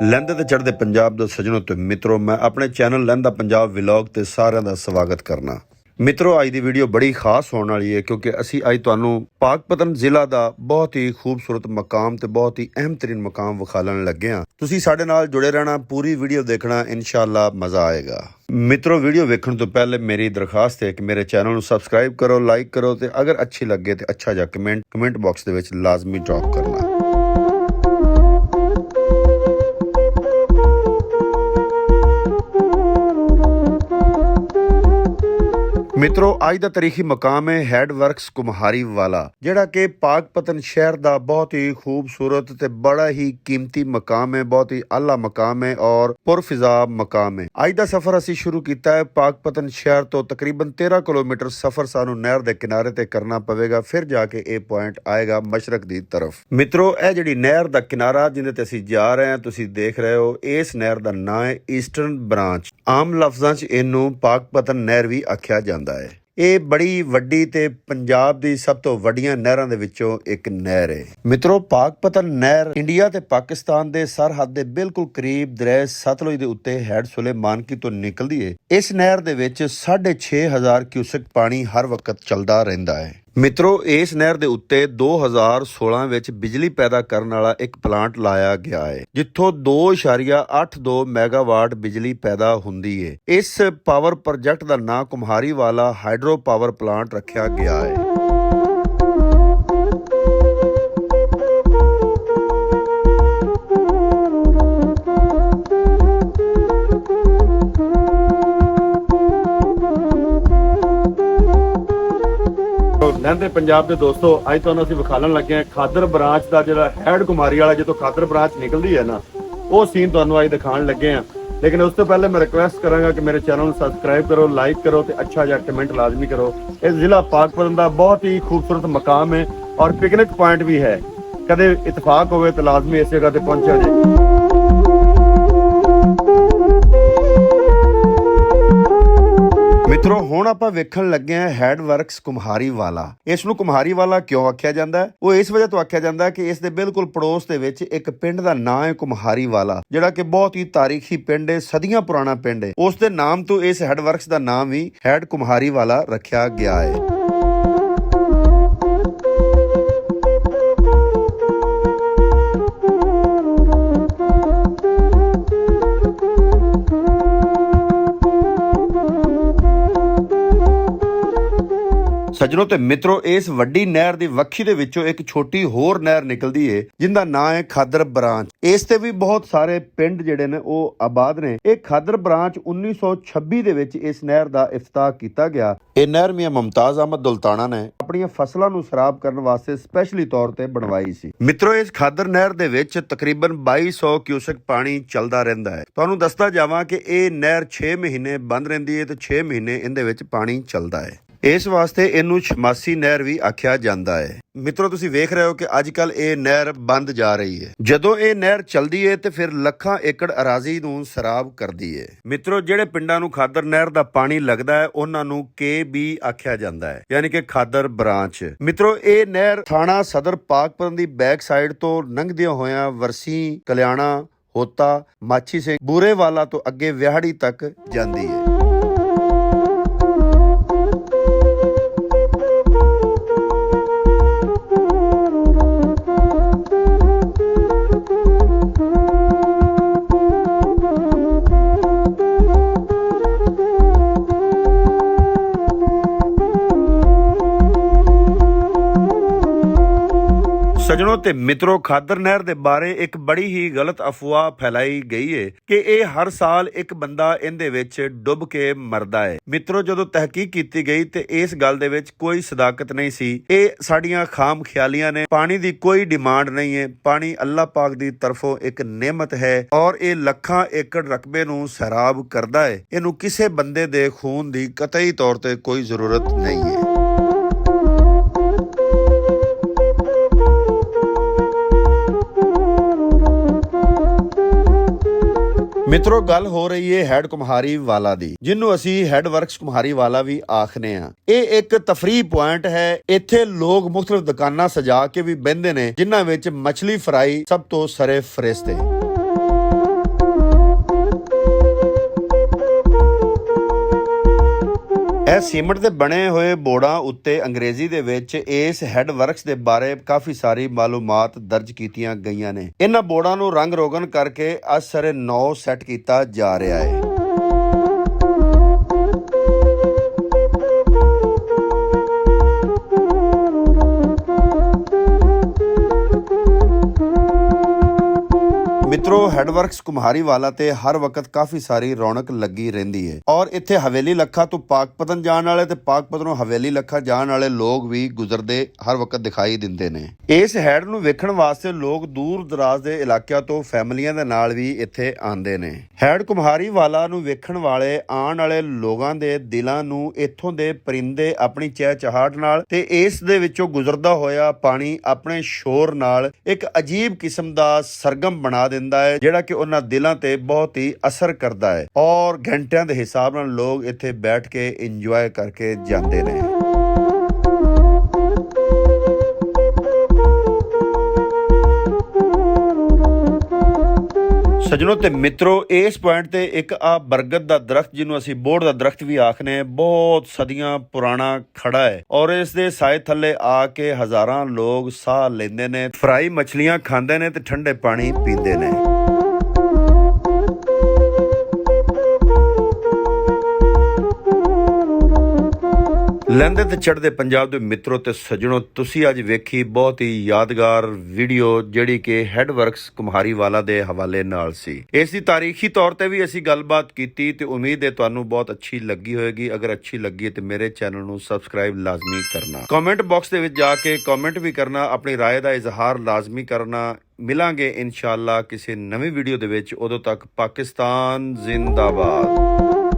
ਲਹਿੰਦੇ ਤੇ ਚੜ੍ਹਦੇ ਪੰਜਾਬ ਦੇ ਸੱਜਣੋ ਤੇ ਮਿੱਤਰੋ, ਮੈਂ ਆਪਣੇ ਚੈਨਲ ਲਹਿੰਦਾ ਪੰਜਾਬ ਵਲੌਗ ਤੇ ਸਾਰਿਆਂ ਦਾ ਸਵਾਗਤ ਕਰਨਾ। ਮਿੱਤਰੋ, ਅੱਜ ਦੀ ਵੀਡੀਓ ਬੜੀ ਖਾਸ ਹੋਣ ਵਾਲੀ ਹੈ ਕਿਉਂਕਿ ਅਸੀਂ ਅੱਜ ਤੁਹਾਨੂੰ ਪਾਕਪਤਨ ਜ਼ਿਲ੍ਹਾ ਦਾ ਬਹੁਤ ਹੀ ਖੂਬਸੂਰਤ ਮਕਾਮ ਤੇ ਬਹੁਤ ਹੀ ਅਹਿਮ ਤਰੀਨ ਮਕਾਮ ਵਿਖਾਲਣ ਲੱਗੇ ਹਾਂ। ਤੁਸੀਂ ਸਾਡੇ ਨਾਲ ਜੁੜੇ ਰਹਿਣਾ, ਪੂਰੀ ਵੀਡੀਓ ਦੇਖਣਾ, ਇਨਸ਼ਾਅੱਲਾ ਮਜ਼ਾ ਆਏਗਾ। ਮਿੱਤਰੋ, ਵੀਡੀਓ ਵੇਖਣ ਤੋਂ ਪਹਿਲੇ ਮੇਰੀ ਦਰਖਾਸਤ ਹੈ ਕਿ ਮੇਰੇ ਚੈਨਲ ਨੂੰ ਸਬਸਕ੍ਰਾਈਬ ਕਰੋ, ਲਾਈਕ ਕਰੋ ਤੇ ਅਗਰ ਅੱਛੀ ਲੱਗੇ ਤੇ ਅੱਛਾ ਜਿਹਾ ਕਮੈਂਟ ਬਾਕਸ ਦੇ ਵਿੱਚ ਲਾਜ਼ਮੀ ਡ੍ਰੌਪ ਕਰਨਾ। ਮਿੱਤਰੋ, ਅੱਜ ਦਾ ਤਾਰੀਖੀ ਮਕਾਮ ਹੈ ਹੈਡ ਵਰਕਸ ਕੁਮਹਾਰੀ ਵਾਲਾ, ਜਿਹੜਾ ਕਿ ਪਾਕਪਤਨ ਸ਼ਹਿਰ ਦਾ ਬਹੁਤ ਹੀ ਖੂਬਸੂਰਤ ਤੇ ਬੜਾ ਹੀ ਕੀਮਤੀ ਮਕਾਮ ਹੈ, ਬਹੁਤ ਹੀ ਆਲਾ ਮਕਾਮ ਹੈ ਔਰ ਪੁਰਫਿਜ਼ਾ ਮਕਾਮ ਹੈ। ਅੱਜ ਦਾ ਸਫ਼ਰ ਅਸੀਂ ਸ਼ੁਰੂ ਕੀਤਾ ਹੈ ਪਾਕਪਤਨ ਸ਼ਹਿਰ ਤੋਂ। ਤਕਰੀਬਨ 13 ਕਿਲੋਮੀਟਰ ਸਫ਼ਰ ਸਾਨੂੰ ਨਹਿਰ ਦੇ ਕਿਨਾਰੇ ਤੇ ਕਰਨਾ ਪਵੇਗਾ, ਫਿਰ ਜਾ ਕੇ ਇਹ ਪੁਆਇੰਟ ਆਏਗਾ ਮਸ਼ਰਕ ਦੀ ਤਰਫ। ਮਿੱਤਰੋ, ਇਹ ਜਿਹੜੀ ਨਹਿਰ ਦਾ ਕਿਨਾਰਾ ਜਿਹਦੇ ਤੇ ਅਸੀਂ ਜਾ ਰਹੇ ਹਾਂ, ਤੁਸੀਂ ਦੇਖ ਰਹੇ ਹੋ, ਇਸ ਨਹਿਰ ਦਾ ਨਾਂ ਹੈ ਈਸਟਰਨ ਬ੍ਰਾਂਚ। ਆਮ ਲਫ਼ਜ਼ਾਂ 'ਚ ਇਹਨੂੰ ਪਾਕਪਤਨ ਨਹਿਰ ਵੀ ਆਖਿਆ ਜਾਂਦਾ ਹੈ। ਇਹ ਬੜੀ ਵੱਡੀ ਤੇ ਪੰਜਾਬ ਦੀ ਸਭ ਤੋਂ ਵੱਡੀਆਂ ਨਹਿਰਾਂ ਦੇ ਵਿੱਚੋਂ ਇੱਕ ਨਹਿਰ ਹੈ। ਮਿੱਤਰੋ, ਪਾਕਪਤਨ ਨਹਿਰ ਇੰਡੀਆ ਤੇ ਪਾਕਿਸਤਾਨ ਦੇ ਸਰਹੱਦ ਦੇ ਬਿਲਕੁਲ ਕਰੀਬ ਦਰਿਆ ਸਤਲੁਜ ਦੇ ਉੱਤੇ ਹੈਡ ਸੁਲੇਮਾਨਕੀ ਤੋਂ ਨਿਕਲਦੀ ਹੈ। ਇਸ ਨਹਿਰ ਦੇ ਵਿੱਚ 6500 ਕਿਊਸਕ ਪਾਣੀ ਹਰ ਵਕਤ ਚੱਲਦਾ ਰਹਿੰਦਾ ਹੈ। ਮਿੱਤਰੋ, ਇਸ ਨਹਿਰ ਦੇ ਉੱਤੇ 2016 ਵਿੱਚ ਬਿਜਲੀ ਪੈਦਾ ਕਰਨ ਵਾਲਾ ਇੱਕ ਪਲਾਂਟ ਲਾਇਆ ਗਿਆ ਹੈ, ਜਿੱਥੋਂ 2.82 ਮੈਗਾਵਾਟ ਬਿਜਲੀ ਪੈਦਾ ਹੁੰਦੀ ਹੈ। ਇਸ ਪਾਵਰ ਪ੍ਰੋਜੈਕਟ ਦਾ ਨਾਂ ਕੁਮਹਾਰੀ ਵਾਲਾ ਹਾਈਡਰੋ ਪਾਵਰ ਪਲਾਂਟ ਰੱਖਿਆ ਗਿਆ ਹੈ। ਲਹਿੰਦੇ ਪੰਜਾਬ ਦੇ ਦੋਸਤੋ, ਅੱਜ ਤੁਹਾਨੂੰ ਅਸੀਂ ਵਿਖਾਲਣ ਲੱਗੇ ਹਾਂ ਖਾਦਰ ਬ੍ਰਾਂਚ ਦਾ ਜਿਹੜਾ ਹੈਡ ਕੁਮਾਰੀ ਵਾਲਾ, ਜਦੋਂ ਖਾਦਰ ਬ੍ਰਾਂਚ ਨਿਕਲਦੀ ਹੈ ਨਾ, ਉਹ ਸੀਨ ਤੁਹਾਨੂੰ ਅੱਜ ਦਿਖਾਉਣ ਲੱਗੇ ਹਾਂ। ਲੇਕਿਨ ਉਸ ਤੋਂ ਪਹਿਲੇ ਮੈਂ ਰਿਕੁਐਸਟ ਕਰਾਂਗਾ ਕਿ ਮੇਰੇ ਚੈਨਲ ਨੂੰ ਸਬਸਕ੍ਰਾਈਬ ਕਰੋ, ਲਾਈਕ ਕਰੋ ਤੇ ਅੱਛਾ ਜਿਹਾ ਕਮੈਂਟ ਲਾਜ਼ਮੀ ਕਰੋ। ਇਸ ਜ਼ਿਲ੍ਹਾ ਪਾਕਪਤਨ ਦਾ ਬਹੁਤ ਹੀ ਖੂਬਸੂਰਤ ਮਕਾਮ ਹੈ ਔਰ ਪਿਕਨਿਕ ਪੁਆਇੰਟ ਵੀ ਹੈ। ਕਦੇ ਇਤਫਾਕ ਹੋਵੇ ਤਾਂ ਲਾਜ਼ਮੀ ਇਸ ਜਗ੍ਹਾ ਤੇ ਪਹੁੰਚਿਆ ਜਾਏ। ਮਿੱਤਰੋ, ਹੁਣ ਆਪਾਂ ਵੇਖਣ ਲੱਗੇ ਹਾਂ ਹੈਡ ਵਰਕਸ ਕੁਮਹਾਰੀ ਵਾਲਾ। ਇਸ ਨੂੰ ਕੁਮਹਾਰੀ ਵਾਲਾ ਕਿਉਂ ਆਖਿਆ ਜਾਂਦਾ ਹੈ? ਉਹ ਇਸ ਵਜ੍ਹਾ ਤੋਂ ਆਖਿਆ ਜਾਂਦਾ ਹੈ ਕਿ ਇਸ ਦੇ ਬਿਲਕੁਲ ਪੜੋਸ ਦੇ ਵਿੱਚ ਇੱਕ ਪਿੰਡ ਦਾ ਨਾਂ ਹੈ ਕੁਮਹਾਰੀ ਵਾਲਾ, ਜਿਹੜਾ ਕਿ ਬਹੁਤ ਹੀ ਤਾਰੀਖੀ ਪਿੰਡ ਹੈ, ਸਦੀਆਂ ਪੁਰਾਣਾ ਪਿੰਡ ਹੈ। ਉਸ ਦੇ ਨਾਮ ਤੋਂ ਇਸ ਹੈਡ ਵਰਕਸ ਦਾ ਨਾਮ ਵੀ ਹੈਡ ਕੁਮਹਾਰੀ ਵਾਲਾ ਰੱਖਿਆ ਗਿਆ ਹੈ। ਸੱਜਣੋ ਤੇ ਮਿੱਤਰੋ, ਇਸ ਵੱਡੀ ਨਹਿਰ ਦੀ ਵੱਖੀ ਦੇ ਵਿੱਚੋਂ ਇੱਕ ਛੋਟੀ ਹੋਰ ਨਹਿਰ ਨਿਕਲਦੀ ਹੈ, ਜਿੰਦਾ ਨਾਂ ਹੈ ਖਾਦਰ ਬ੍ਰਾਂਚ। ਇਸ ਤੇ ਵੀ ਬਹੁਤ ਸਾਰੇ ਪਿੰਡ ਜਿਹੜੇ ਨੇ ਉਹ ਆਬਾਦ ਨੇ। ਇਹ ਖਾਦਰ ਬ੍ਰਾਂਚ 1926 ਦੇ ਵਿੱਚ ਇਸ ਨਹਿਰ ਦਾ ਇਫਤਤਾਹ ਕੀਤਾ ਗਿਆ। ਇਹ ਨਹਿਰ ਮੀਆਂ ਮੁਮਤਾਜ਼ ਅਹਿਮਦ ਦੁਲਤਾਨਾ ਨੇ ਆਪਣੀਆਂ ਫਸਲਾਂ ਨੂੰ ਸਰਾਬ ਕਰਨ ਵਾਸਤੇ ਸਪੈਸ਼ਲੀ ਤੌਰ ਤੇ ਬਣਵਾਈ ਸੀ। ਮਿੱਤਰੋ, ਇਸ ਖਾਦਰ ਨਹਿਰ ਦੇ ਵਿੱਚ ਤਕਰੀਬਨ 2200 ਕਿਊਸਕ ਪਾਣੀ ਚੱਲਦਾ ਰਹਿੰਦਾ ਹੈ। ਤੁਹਾਨੂੰ ਦੱਸਦਾ ਜਾਵਾਂ ਕਿ ਇਹ ਨਹਿਰ 6 ਮਹੀਨੇ ਬੰਦ ਰਹਿੰਦੀ ਹੈ ਤੇ 6 ਮਹੀਨੇ ਇਹਦੇ ਵਿੱਚ ਪਾਣੀ ਚੱਲਦਾ ਹੈ। ਇਸ ਵਾਸਤੇ ਇਹਨੂੰ ਛਮਾਸੀ ਨਹਿਰ ਵੀ ਆਖਿਆ ਜਾਂਦਾ ਹੈ। ਮਿੱਤਰੋ, ਤੁਸੀਂ ਵੇਖ ਰਹੇ ਹੋ ਕਿ ਅੱਜ ਕੱਲ ਇਹ ਨਹਿਰ ਬੰਦ ਜਾ ਰਹੀ ਹੈ। ਜਦੋਂ ਇਹ ਨਹਿਰ ਚੱਲਦੀ ਹੈ ਤੇ ਫਿਰ ਲੱਖਾਂ ਏਕੜ ਅਰਾਜ਼ੀ ਨੂੰ ਸਰਾਬ ਕਰਦੀ ਹੈ। ਮਿੱਤਰੋ, ਜਿਹੜੇ ਪਿੰਡਾਂ ਨੂੰ ਖਾਦਰ ਨਹਿਰ ਦਾ ਪਾਣੀ ਲੱਗਦਾ ਹੈ ਉਹਨਾਂ ਨੂੰ KB ਆਖਿਆ ਜਾਂਦਾ ਹੈ, ਯਾਨੀ ਕਿ ਖਾਦਰ ਬ੍ਰਾਂਚ। ਮਿੱਤਰੋ, ਇਹ ਨਹਿਰ ਥਾਣਾ ਸਦਰ ਪਾਕਪਤਨ ਦੀ ਬੈਕ ਸਾਈਡ ਤੋਂ ਲੰਘਦਿਆਂ ਹੋਇਆਂ ਵਰਸੀ, ਕਲਿਆਣਾ, ਹੋਤਾ, ਮਾਛੀ ਸਿੰਘ, ਬੂਰੇਵਾਲਾ ਤੋਂ ਅੱਗੇ ਵਿਆਹੜੀ ਤੱਕ ਜਾਂਦੀ ਹੈ। ਸੱਜਣੋ ਤੇ ਮਿੱਤਰੋ, ਖਾਦਰ ਨਹਿਰ ਦੇ ਬਾਰੇ ਇੱਕ ਬੜੀ ਹੀ ਗਲਤ ਅਫਵਾਹ ਫੈਲਾਈ ਗਈ ਹੈ ਕਿ ਇਹ ਹਰ ਸਾਲ ਇੱਕ ਬੰਦਾ ਇਹਦੇ ਵਿੱਚ ਡੁੱਬ ਕੇ ਮਰਦਾ ਹੈ। ਮਿੱਤਰੋ, ਜਦੋਂ ਤਹਿਕੀਕ ਕੀਤੀ ਗਈ ਤੇ ਇਸ ਗੱਲ ਦੇ ਵਿੱਚ ਕੋਈ ਸਦਾਕਤ ਨਹੀਂ ਸੀ। ਇਹ ਸਾਡੀਆਂ ਖਾਮ ਖਿਆਲੀਆਂ ਨੇ। ਪਾਣੀ ਦੀ ਕੋਈ ਡਿਮਾਂਡ ਨਹੀਂ ਹੈ। ਪਾਣੀ ਅੱਲਾਹ ਪਾਕ ਦੀ ਤਰਫੋਂ ਇੱਕ ਨਿਮਤ ਹੈ ਔਰ ਇਹ ਲੱਖਾਂ ਏਕੜ ਰਕਬੇ ਨੂੰ ਸੈਰਾਬ ਕਰਦਾ ਹੈ। ਇਹਨੂੰ ਕਿਸੇ ਬੰਦੇ ਦੇ ਖੂਨ ਦੀ ਕਤਈ ਤੌਰ ਤੇ ਕੋਈ ਜ਼ਰੂਰਤ ਨਹੀਂ ਹੈ। ਮਿੱਤਰੋ, ਗੱਲ ਹੋ ਰਹੀ ਹੈ ਹੈਡ ਕੁਮਹਾਰੀ ਵਾਲਾ ਦੀ, ਜਿਹਨੂੰ ਅਸੀਂ ਹੈਡ ਵਰਕਸ ਕੁਮਹਾਰੀ ਵਾਲਾ ਵੀ ਆਖਨੇ ਆ। ਇਹ ਇੱਕ ਤਫਰੀਹ ਪੁਆਇੰਟ ਹੈ। ਇੱਥੇ ਲੋਕ ਮੁਖਤਲਿਫ ਦੁਕਾਨਾਂ ਸਜਾ ਕੇ ਵੀ ਬਹਿੰਦੇ ਨੇ, ਜਿਨ੍ਹਾਂ ਵਿੱਚ ਮਛਲੀ ਫਰਾਈ ਸਭ ਤੋਂ ਸਰੇ ਫਰਿਸ਼ਤੇ। ਇਹ ਸੀਮੈਂਟ ਦੇ ਬਣੇ ਹੋਏ ਬੋਰਡਾਂ ਉੱਤੇ ਅੰਗਰੇਜ਼ੀ ਦੇ ਵਿੱਚ ਇਸ ਹੈਡ ਵਰਕਸ ਦੇ ਬਾਰੇ ਕਾਫੀ ਸਾਰੀ ਮਾਲੂਮਾਤ ਦਰਜ ਕੀਤੀਆਂ ਗਈਆਂ ਨੇ। ਇਹਨਾਂ ਬੋਰਡਾਂ ਨੂੰ ਰੰਗ ਰੋਗਨ ਕਰਕੇ ਅਸਰ 9 ਸੈੱਟ ਕੀਤਾ ਜਾ ਰਿਹਾ ਹੈ। मित्रों हैडवर्क्स कुम्हारी वाला ते हर वक्त काफी सारी रौनक लगी रहंदी है और इत्थे हवेली लखा तो पाकपतन जाण वाले ते पाकपतनों हवेली लखा जाण वाले लोग भी गुजरदे हर वक्त दिखाई दिंदे ने। इस हैड नूं वेखण वास्ते लोग दूर दराज दे इलाकिਆਂ ਤੋਂ ਫੈਮਲੀਆਂ ਦੇ ਨਾਲ ਵੀ ਇੱਥੇ ਆਉਂਦੇ ਨੇ। ਹੈਡ ਕੁम्हारी ਵਾਲਾ ਨੂੰ ਵੇਖਣ ਵਾਲੇ ਆਉਣ ਵਾਲੇ ਲੋਕਾਂ ਦੇ ਦਿਲਾਂ ਨੂੰ ਇੱਥੋਂ ਦੇ ਪਰਿੰਦੇ ਆਪਣੀ ਚਹਿਚਹਾਟ ਨਾਲ ਤੇ ਇਸ ਦੇ ਵਿੱਚੋਂ ਗੁਜ਼ਰਦਾ ਹੋਇਆ ਪਾਣੀ ਆਪਣੇ ਸ਼ੋਰ ਨਾਲ ਇੱਕ ਅਜੀਬ ਕਿਸਮ ਦਾ ਸਰਗਮ ਬਣਾ ਦਿੰਦਾ है, ਜਿਹੜਾ ਕਿ ਉਹਨਾਂ ਦਿਲਾਂ ਤੇ ਬਹੁਤ ਹੀ ਅਸਰ ਕਰਦਾ ਹੈ ਔਰ ਘੰਟਿਆਂ ਦੇ ਹਿਸਾਬ ਨਾਲ ਲੋਕ ਇੱਥੇ ਬੈਠ ਕੇ ਇੰਜੋਏ ਕਰਕੇ ਜਾਂਦੇ ਨੇ। ਸੱਜਣੋ ਤੇ ਮਿੱਤਰੋ, ਇਸ ਪੁਆਇੰਟ ਤੇ ਇੱਕ ਆ ਬਰਗਦ ਦਾ ਦਰਖਤ ਜਿਹਨੂੰ ਅਸੀਂ ਬੋੜ ਦਾ ਦਰਖਤ ਵੀ ਆਖਨੇ ਬਹੁਤ ਸਦੀਆਂ ਪੁਰਾਣਾ ਖੜਾ ਹੈ ਔਰ ਇਸ ਦੇ ਸਾਏ ਥੱਲੇ ਆ ਕੇ ਹਜ਼ਾਰਾਂ ਲੋਕ ਸਾਹ ਲੈਂਦੇ ਨੇ, ਫਰਾਈ ਮਛਲੀਆਂ ਖਾਂਦੇ ਨੇ ਤੇ ਠੰਡੇ ਪਾਣੀ ਪੀਂਦੇ ਨੇ। ਲਹਿੰਦੇ ਤੇ ਚੜ੍ਹਦੇ ਪੰਜਾਬ ਦੇ ਮਿੱਤਰੋ ਤੇ ਸੱਜਣੋ, ਤੁਸੀਂ ਅੱਜ ਵੇਖੀ ਬਹੁਤ ਹੀ ਯਾਦਗਾਰ ਵੀਡੀਓ ਜਿਹੜੀ ਕਿ ਹੈਡਵਰਕਸ ਕੁम्हारी ਵਾਲਾ ਦੇ ਹਵਾਲੇ ਨਾਲ ਸੀ। ਇਸ ਦੀ ਤਾਰੀਖੀ ਤੌਰ ਤੇ ਵੀ ਅਸੀਂ ਗੱਲਬਾਤ ਕੀਤੀ ਤੇ ਉਮੀਦ ਹੈ ਤੁਹਾਨੂੰ ਬਹੁਤ ਅੱਛੀ ਲੱਗੀ ਹੋਵੇਗੀ। ਅਗਰ ਅੱਛੀ ਲੱਗੀ ਤੇ ਮੇਰੇ ਚੈਨਲ ਨੂੰ ਸਬਸਕ੍ਰਾਈਬ ਲਾਜ਼ਮੀ ਕਰਨਾ, ਕਮੈਂਟ ਬਾਕਸ ਦੇ ਵਿੱਚ ਜਾ ਕੇ ਕਮੈਂਟ ਵੀ ਕਰਨਾ, ਆਪਣੀ ਰਾਏ ਦਾ ਇਜ਼ਹਾਰ ਲਾਜ਼ਮੀ ਕਰਨਾ। ਮਿਲਾਂਗੇ ਇਨਸ਼ਾਅੱਲਾ ਕਿਸੇ ਨਵੀਂ ਵੀਡੀਓ ਦੇ ਵਿੱਚ। ਉਦੋਂ ਤੱਕ ਪਾਕਿਸਤਾਨ ਜ਼ਿੰਦਾਬਾਦ।